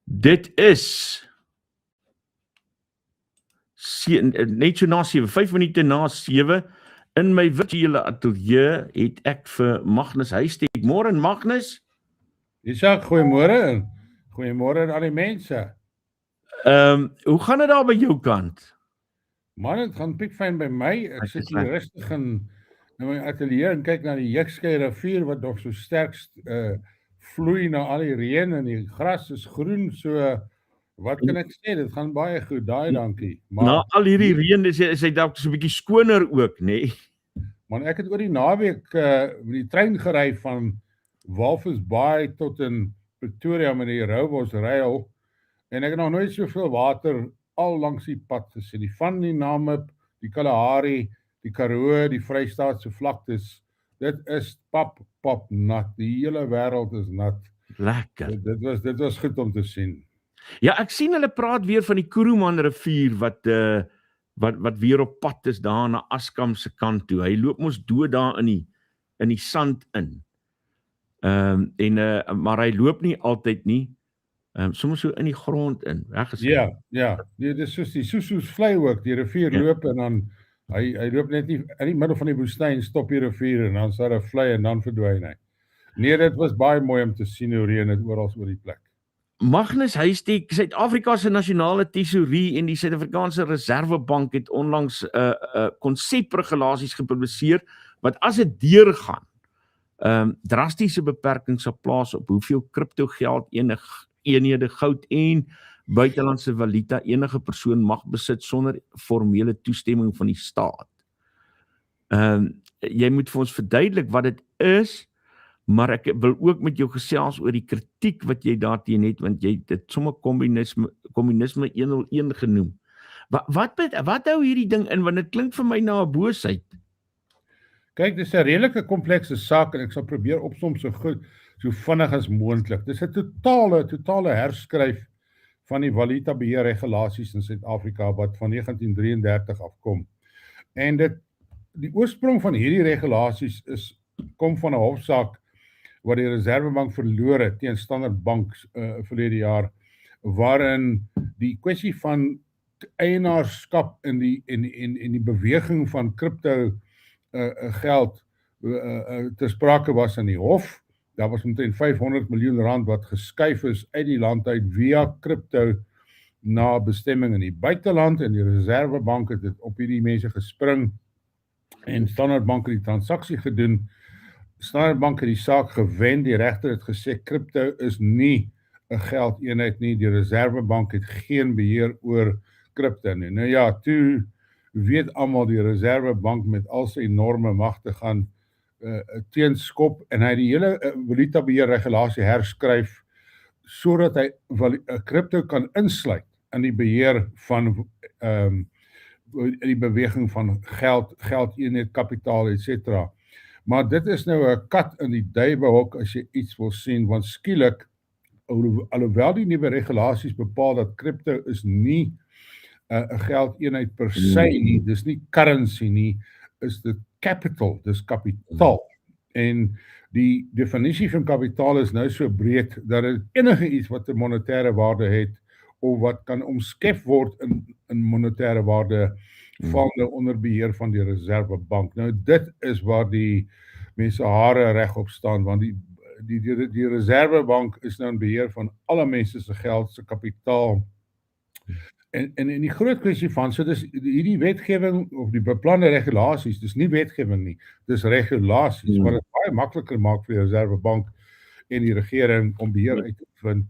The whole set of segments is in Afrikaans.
Dit is net so na 7, 5 minute na 7, in my virtuele ateljee het ek vir Magnus Huystek. Môre Magnus. Isak, goeiemôre en goeiemôre aan al die mense. Hoe gaan dit daar by jou kant? Man, dit gaan piekfyn by my. Ek sit hier rustig in my ateljee en kyk na die Jukskei rivier wat nog so sterk vloei na al die reën en die gras is groen, so wat kan ek sê, dit gaan baie goed, daai dankie. Maar na al hierdie reën is hy dalk so 'n bietjie skoner ook, nê? Nee? Man, ek het oor die naweek met die trein gery van Walvis Bay tot in Pretoria met die Rooibos Rail en ek het nog nooit soveel water al langs die pad gesien. Die van die Namib, die Kalahari, die Karoo, die Vrystaatse vlaktes. Dit is pap nat. Die hele wêreld is nat. Lekker. Dit was goed om te sien. Ja, ek sien hulle praat weer van die Kuruman rivier wat weer op pad is daar na Askam se kant toe. Hy loop mos dood daar in die sand in. Maar hy loop nie altyd nie. Soms so in die grond in, weggesien. Ja. Dit is soos die Soesoes vlei ook, die rivier loop en dan hy loop net nie in die middel van die woestyn, stop die rivier en dan sal hy vlei en dan verdwyn hy. Nee, dit was baie mooi om te sien hoe reën dit oral oor die plek. Magnus Huystek, Suid-Afrika se nasionale tesourie en die Suid-Afrikaanse Reservebank het onlangs konsepregulasies gepubliseer wat as dit deurgaan, drastiese beperkings sal plaas op hoeveel kriptogeld eenhede goud en buitelandse valuta enige persoon mag besit sonder formele toestemming van die staat. Jy moet vir ons verduidelik wat dit is, maar ek wil ook met jou gesels oor die kritiek wat jy daarteen het, want jy het dit sommer kommunisme 101 genoem. Wat hou hierdie ding in, want dit klink vir my na 'n boosheid. Kyk, dis 'n redelike komplekse saak en ek sal probeer opsom so vinnig as moontlik. Dis 'n totale herskryf van die valuta beheer regulasies in Suid-Afrika wat van 1933 afkom. En die oorsprong van hierdie regulasies kom van 'n hofsaak wat die Reservebank verloor het teen Standard Bank verlede jaar, waarin die kwessie van eienaarskap in die beweging van kripto geld ter sprake was in die hof. Daar was omtrent 500 miljoen rand wat geskuif is uit die land uit via kripto na bestemming in die buiteland en die Reservebank het op hierdie mense gespring en Standard Bank het die transaksie gedoen. Standard Bank het die saak gewen, die regter het gesê kripto is nie 'n geldeenheid nie, die Reservebank het geen beheer oor kripto nie. Nou ja, toe weet almal die Reservebank met al sy enorme magte gaan teenskop en hy die hele valuta beheer regulasie herskryf sodat hy kripto kan insluit in die beheer van die beweging van geldeenheid, kapitaal, etc. Maar dit is nou 'n kat in die duiwehok as jy iets wil sien, want skielik, alhoewel die nuwe regulasies bepaal dat kripto is nie 'n geldeenheid per se nie, dis nie currency nie, is dit capital, dis kapitaal. En die definisie van kapitaal is nou so breed dat dit enige iets wat 'n monetêre waarde het of wat kan omskep word in monetêre waarde val nou onder beheer van die Reservebank. Nou dit is waar die mense hare regop staan, want die Reservebank is nou in beheer van alle mense se geld, se kapitaal. En die groot kwessie van, so dis hierdie wetgewing of die beplande regulasies, dis nie wetgewing nie, dis regulasies, wat dit baie makliker maak vir die Reservebank en die regering om beheer uit te oefen,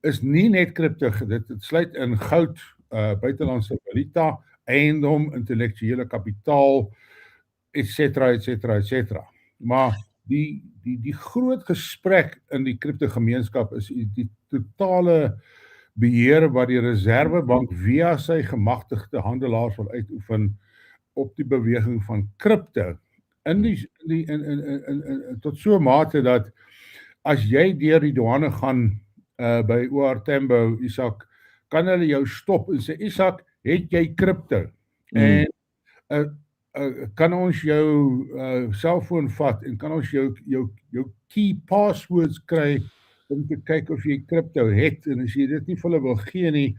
is nie net kripto, dit sluit in goud, buitelandse valuta, eiendom, intellektuele kapitaal, etc. Maar die groot gesprek in die kripto gemeenskap is die totale beheer wat die Reservebank via sy gemagtigde handelaars wil uitoefen op die beweging van kripto. Tot so mate dat as jy deur die douane gaan by OR Tambo, Isak, kan hulle jou stop en sê, Isak, het jy kripto? En kan ons jou selfoon vat en kan ons jou key passwords kry om te kyk of jy kripto het, en as jy dit nie vir hulle wil gee nie,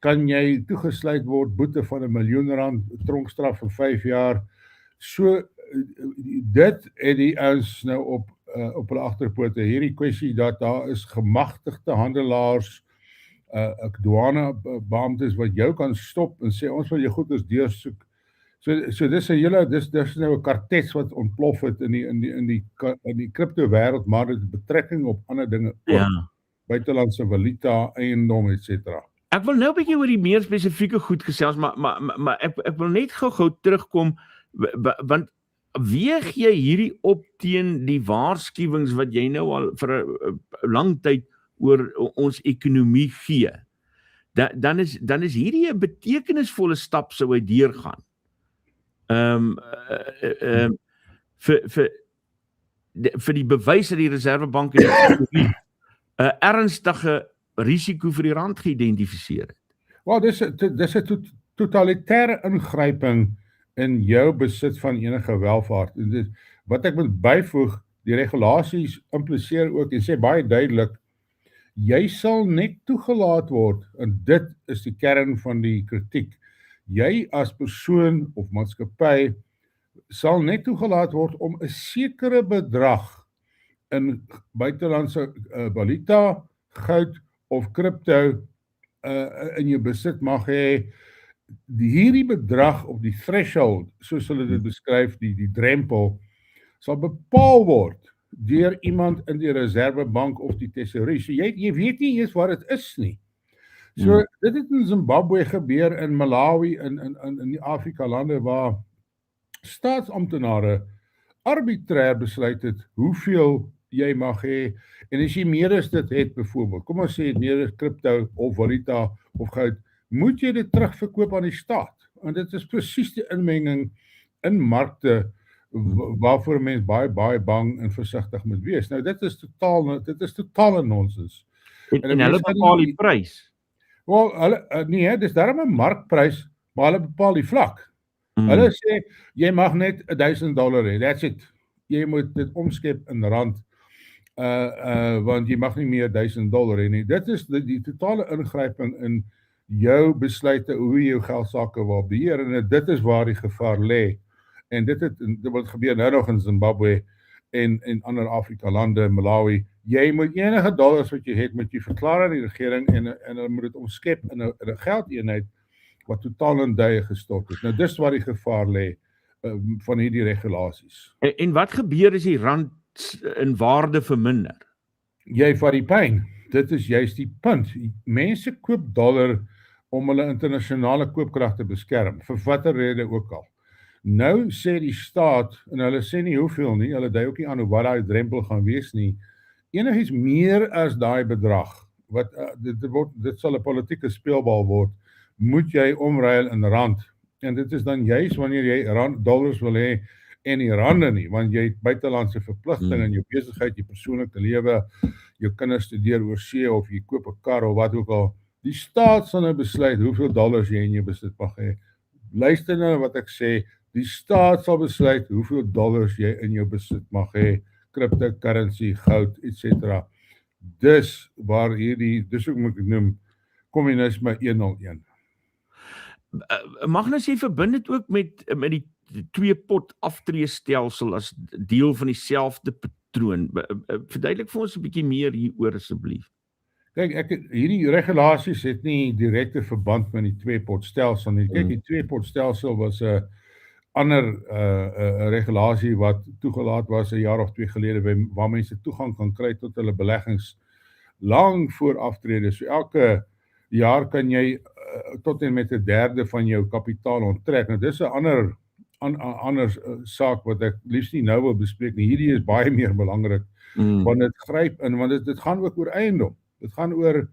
kan jy toegesluit word, boete van R1 miljoen, tronkstraf vir 5 jaar. So dit het die ouens nou op hulle agterpote, hierdie kwessie dat daar is gemagtigde handelaars, douanebeamptes wat jou kan stop en sê ons wil jou goeders deursoek. So dis 'n hele dis nou 'n kartets wat ontplof het in die kripto wêreld, maar dit het betrekking op ander dinge ook. Ja. Buitelandse valuta, eiendom etc. Ek wil nou 'n bietjie oor die meer spesifieke goed gesels, maar ek wil net gou terugkom want weeg jy hierdie op teen die waarskuwings wat jy nou al vir 'n lang tyd oor ons ekonomie gee. Dan is hierdie 'n betekenisvolle stap sou hy deurgaan. Vir die bewys dat die Reservebank en die ekonomie 'n ernstige risiko vir die rand geïdentifiseer het. Wel, dis 'n totalitêre ingryping in jou besit van enige welvaart. En wat ek moet byvoeg, die regulasies impliseer ook en sê baie duidelik, jy sal net toegelaat word, en dit is die kern van die kritiek, jy as persoon of maatskappy sal net toegelaat word om 'n sekere bedrag in buitelandse valuta, goud of kripto in jou besit mag hê. Hierdie bedrag of die threshold, soos hulle dit beskryf, die drempel, sal bepaal word deur iemand in die Reservebank of die Tesourie. So jy weet nie eens wat dit is nie. So dit het in Zimbabwe gebeur, in Malawi, in die Afrika lande waar staatsamptenare arbitrair besluit het hoeveel jy mag hê, en as jy meer as dit het byvoorbeeld, kom ons sê meer as kripto of valuta of goud, moet jy dit terugverkoop aan die staat. En dit is presies die inmenging in markte waarvoor mens baie bang en versigtig moet wees. Nou dit is totale nonsens. En hulle bepaal die prys. Wel, nee, dis daarom 'n markprys, maar hulle bepaal die vlak. Hulle sê jy mag net $1,000 hê. That's it. Jy moet dit omskep in rand. Want jy mag nie meer $1,000 hê nie. Dit is die totale ingryping in jou besluite hoe jy jou geldsaake wil beheer, en dit is waar die gevaar lê. En dit wat gebeur nou nog in Zimbabwe en ander Afrika lande, Malawi. Jy moet enige dollars wat jy het, moet jy verklaar aan die regering en hulle moet dit omskep in 'n geldeenheid wat totaal in duie gestort het. Nou dis waar die gevaar lê van hierdie regulasies. En wat gebeur as die rand in waarde verminder? Jy vat die pyn. Dit is juist die punt. Mense koop dollar om hulle internasionale koopkrag te beskerm, vir watter rede ook al. Nou sê die staat, en hulle sê nie hoeveel nie, hulle dui ook nie aan hoe wat daai drempel gaan wees nie, enigiets meer as daai bedrag, wat dit sal 'n politieke speelbal word, moet jy omruil in rand. En dit is dan juist wanneer jy dollars wil hê en nie rande nie, want jy het buitelandse verpligtinge in jou besigheid, jou persoonlike lewe, jou kinders studeer oor see of jy koop 'n kar of wat ook al. Die staat sal nou besluit hoeveel dollars jy in jou besit mag hê. Luister nou wat ek sê, die staat sal besluit hoeveel dollars jy in jou besit mag hê, cryptocurrency, goud, etc. Dis waar dis hoe moet ek noem, kommunisme 101. Magnus, jy verbind dit ook met die twee-pot aftreestelsel as deel van dieselfde patroon. Verduidelik vir ons 'n bietjie meer hieroor asseblief. Kyk, hierdie regulasies het nie direkte verband met die twee-pot stelsel nie. Kyk, die twee-pot stelsel was 'n ander regulasie wat toegelaat was 'n jaar of 2 gelede waar mense toegang kan kry tot hulle beleggings lang voor aftrede. So elke jaar kan jy tot en met 1/3 van jou kapitaal onttrek. Nou dis 'n ander saak wat ek liefs nie nou wil bespreek nie. Hierdie is baie meer belangrik, want dit gryp in, want dit gaan ook oor eiendom. Dit gaan oor,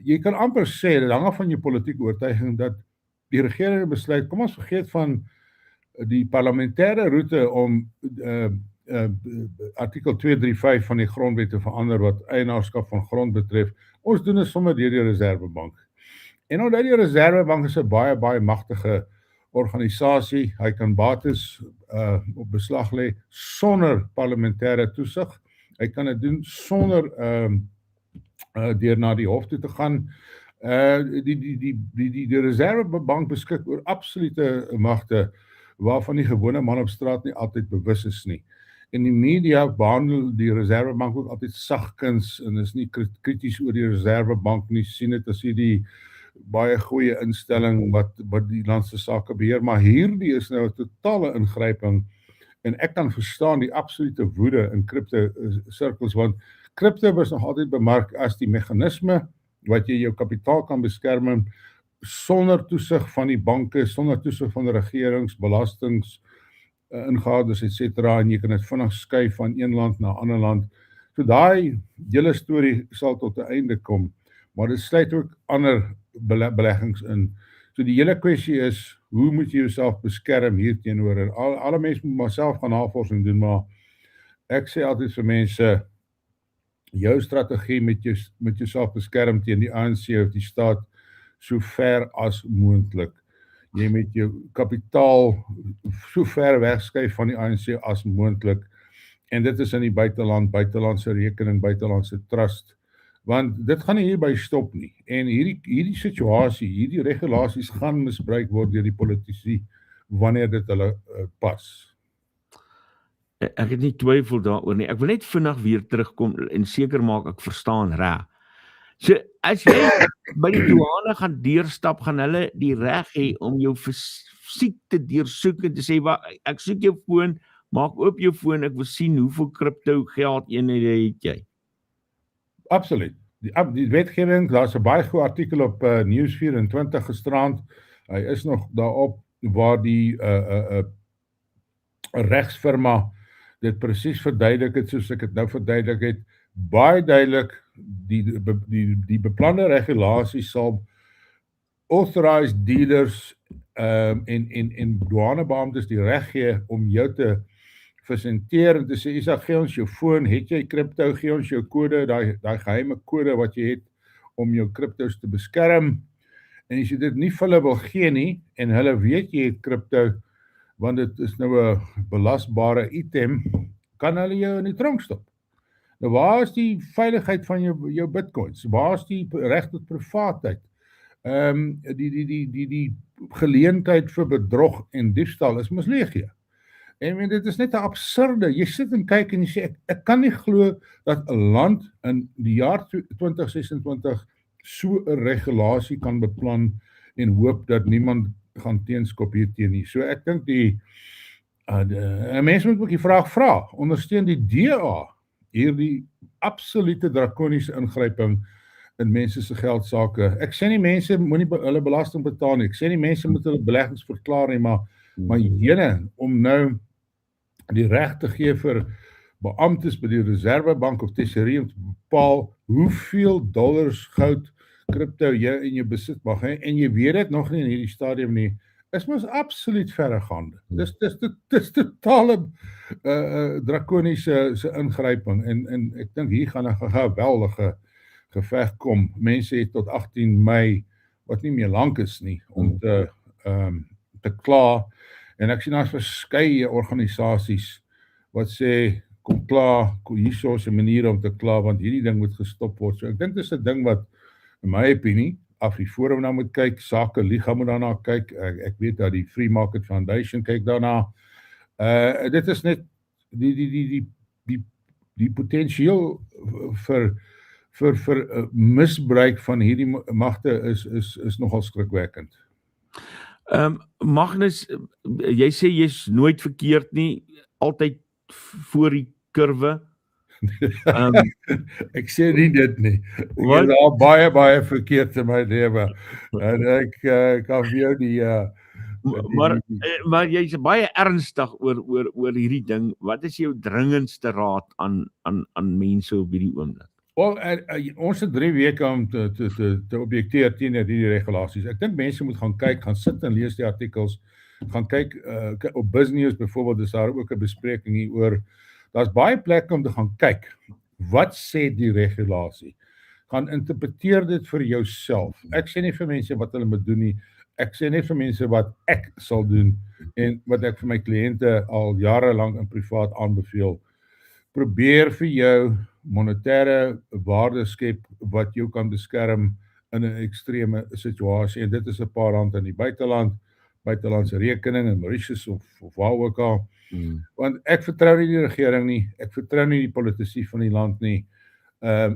jy kan amper sê, dit hang af van jou politieke oortuiging, dat die regering besluit, kom ons vergeet van die parlementêre roete om artikel 235 van die grondwet te verander wat eienaarskap van grond betref. Ons doen dit sommer deur die Reservebank. En omdat die Reservebank is 'n baie magtige organisasie, hy kan bates op beslag lê sonder parlementêre toesig. Hy kan dit doen sonder deur na die hof toe te gaan. Die Reservebank beskik oor absolute magte waarvan die gewone man op straat nie altyd bewus is nie. En die media behandel die Reservebank ook altyd sagkens en is nie krities oor die Reservebank nie, sien dit as hierdie baie goeie instelling wat die land se sake beheer, maar hierdie is nou 'n totale ingryping en ek kan verstaan die absolute woede in kripto sirkels, want kripto was nog altyd bemark as die meganisme wat jy jou kapitaal kan beskerm sonder toesig van die banke, sonder toesig van die regerings, belastings, ingades etc. en jy kan dit vinnig skuif van een land na 'n ander land. So daai hele storie sal tot 'n einde kom, maar dit sluit ook ander beleggings in. So die hele kwessie is, hoe moet jy jouself beskerm hierteenoor? En alle mense moet maar self gaan navorsing doen, maar ek sê altyd vir mense, jou strategie met jouself beskerm teen die ANC of die staat so ver as moontlik. Jy met jou kapitaal so ver wegskuif van die ANC as moontlik. En dit is in die buiteland, buitelandse rekening, buitelandse trust. Want dit gaan nie hierby stop nie. En hierdie situasie, hierdie regulasies gaan misbruik word deur die politici wanneer dit hulle pas. Ek het nie twyfel daaroor nie. Ek wil net vinnig weer terugkom en seker maak ek verstaan reg. So as jy by die douane gaan deurstap, gaan hulle die reg hê om jou fisiek te deursoek en te sê, ek soek jou foon, maak oop jou foon, ek wil sien hoeveel kripto geld eenhede het jy. Absoluut. Die wetgewing, daar's 'n baie goeie artikel op News24 gisterand. Hy is nog daarop waar die regsfirma dit presies verduidelik het soos ek dit nou verduidelik het. Baie duidelik, die beplande regulasies sal authorized dealers en douanebeamptes die reg gee om jou te presenteer en te sê, Isak, gee ons jou foon, het jy kripto, gee ons jou kode, daai geheime kode wat jy het om jou kriptos te beskerm. En as jy dit nie vir hulle wil gee nie en hulle weet jy het kripto, want dit is nou 'n belasbare item, kan hulle jou in die tronk stop. Nou waar is die veiligheid van jou bitcoins? Waar is die reg tot privaatheid? Die geleentheid vir bedrog en diefstal is mos legio. En dit is net 'n absurde. Jy sit en kyk en jy sê ek kan nie glo dat 'n land in die jaar 2026 so 'n regulasie kan beplan en hoop dat niemand gaan teenskop hierteen nie. So ek dink mense moet ook die vraag vra, ondersteun die DA hierdie absolute drakoniese ingryping in mense se geldsaake. Ek sê nie mense moenie hulle belasting betaal nie. Ek sê nie mense moet hulle beleggings verklaar nie, maar jene om nou die reg te gee vir beamptes by die Reservebank of Tesourier om te bepaal hoeveel dollars, goud, kripto jy in jou besit mag hê, en jy weet dit nog nie in hierdie stadium nie, is mos absoluut verregaande. Dis totale drakoniese ingryping en ek dink hier gaan 'n geweldige geveg kom. Mense het tot 18 Mei wat nie meer lank is nie om te kla. En ek sien daar's verskeie organisasies wat sê kom kla, hierso is 'n manier om te kla want hierdie ding moet gestop word. So ek dink dis 'n ding wat in my opinie AfriForum nou moet kyk, Sake Liga moet daarna kyk. Ek weet dat die Free Market Foundation kyk daarna. Dit is net die potensieel vir misbruik van hierdie magte is nogal skrikwekkend. Magnus, jy sê jy's nooit verkeerd nie, altyd voor die kurwe. Ek sê nie dit nie. Ek is al baie verkeerd in my lewe. En ek kan vir jou maar jy's baie ernstig oor hierdie ding. Wat is jou dringendste raad aan mense op hierdie oomblik? Wel, ons het 3 weke om te objekteer teen hierdie regulasies. Ek dink mense moet gaan kyk, gaan sit en lees die artikels, gaan kyk op BizNews byvoorbeeld, is daar ook 'n bespreking hieroor. Daar's baie plekke om te gaan kyk. Wat sê die regulasie? Gaan interpreteer dit vir jouself. Ek sê nie vir mense wat hulle moet doen nie. Ek sê net vir mense wat ek sal doen en wat ek vir my kliënte al jare lank in privaat aanbeveel. Probeer vir jou monetêre waarde skep wat jou kan beskerm in 'n ekstreme situasie, en dit is 'n paar rand in die buitelandse rekening in Mauritius of waar ook al. Want ek vertrou nie die regering nie, ek vertrou nie die politici van die land nie.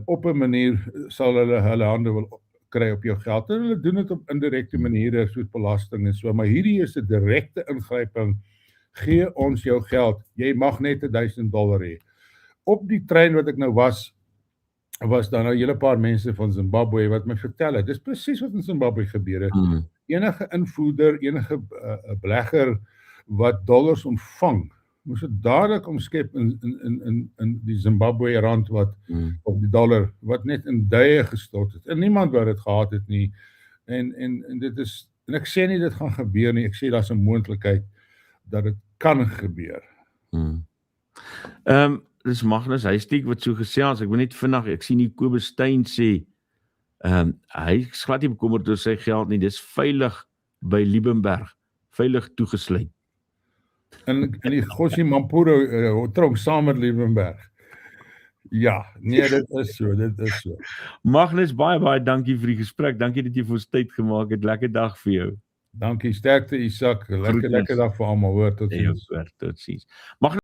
Op 'n manier sal hulle hande wil kry op jou geld, en hulle doen dit op indirekte maniere soos belasting en so, maar hierdie is 'n direkte ingryping. Gee ons jou geld, jy mag net $1000 hê. Op die trein wat ek nou was daar nou 'n hele paar mense van Zimbabwe wat my vertel het, dis presies wat in Zimbabwe gebeur het. Enige invoerder, enige belegger wat dollars ontvang, moes dit dadelik omskep in die Zimbabwe rand wat op die dollar wat net in duie gestort het. En niemand wou dit gehad het nie. En dit is, en ek sê nie dit gaan gebeur nie, ek sê daar's 'n moontlikheid dat dit kan gebeur. Dis Magnus Huystek wat so gesels. Ek wil net vinnig, ek sien die Kobus Steyn sê hy is glad nie bekommerd oor sy geld nie, dis veilig by Liebenberg, veilig toegesluit. In die Gossie Mampuro tronk saam met Liebenberg. Ja, nee, dit is so. Magnus, baie dankie vir die gesprek. Dankie dat jy vir ons tyd gemaak het. Lekker dag vir jou. Dankie, sterkte Isak. Lekker dag vir almal, hoor, tot ziens. Tot ziens.